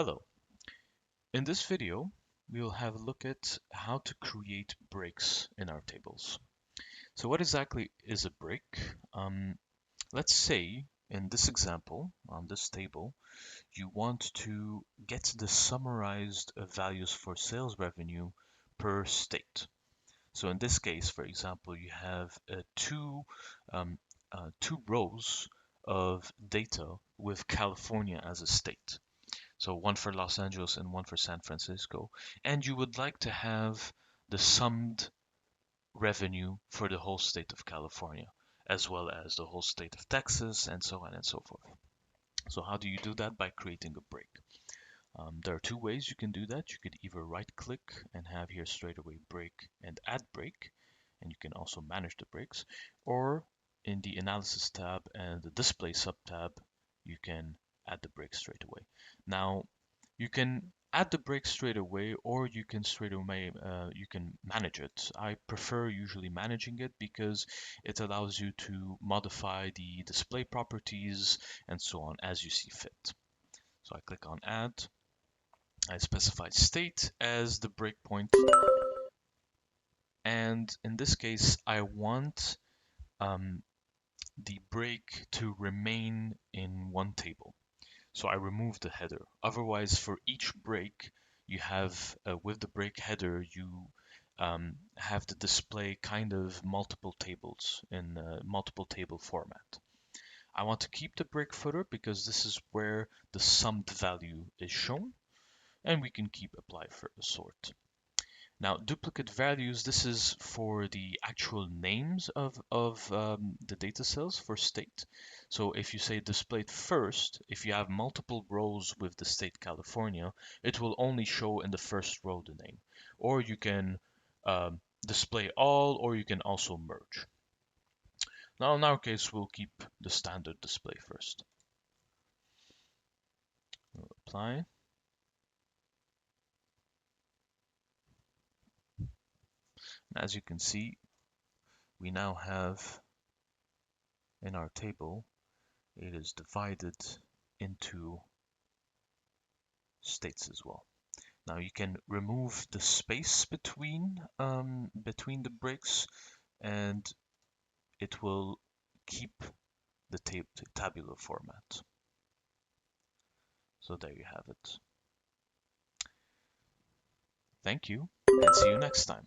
Hello. In this video, we will have a look at how to create breaks in our tables. So what exactly is a break? Let's say in this example, on this table, you want to get the summarized values for sales revenue per state. So in this case, for example, you have um, two rows of data with California as a state. So one for Los Angeles and one for San Francisco, and you would like to have the summed revenue for the whole state of California, as well as the whole state of Texas, and so on and so forth. So how do you do that? By creating a break. There are two ways you can do that. You could either right click and have here straight away break and add break, and you can also manage the breaks, or in the analysis tab and the display sub tab, you can add the break straight away. Now, you can add the break straight away, or you can straight away you can manage it. I prefer usually managing it because it allows you to modify the display properties and so on as you see fit. So I click on add. I specify state as the breakpoint, and in this case I want the break to remain in one table. So I remove the header. Otherwise, for each break, you have with the break header, you have to display kind of multiple tables in multiple table format. I want to keep the break footer because this is where the summed value is shown, and we can keep apply for a sort. Now, duplicate values, this is for the actual names of the data cells for state. So if you say displayed first, if you have multiple rows with the state California, it will only show in the first row the name. Or you can display all, or you can also merge. Now, in our case, we'll keep the standard display first. We'll apply. As you can see, we now have in our table, it is divided into states as well. Now you can remove the space between the breaks, and it will keep the tabular format. So there you have it. Thank you, and see you next time.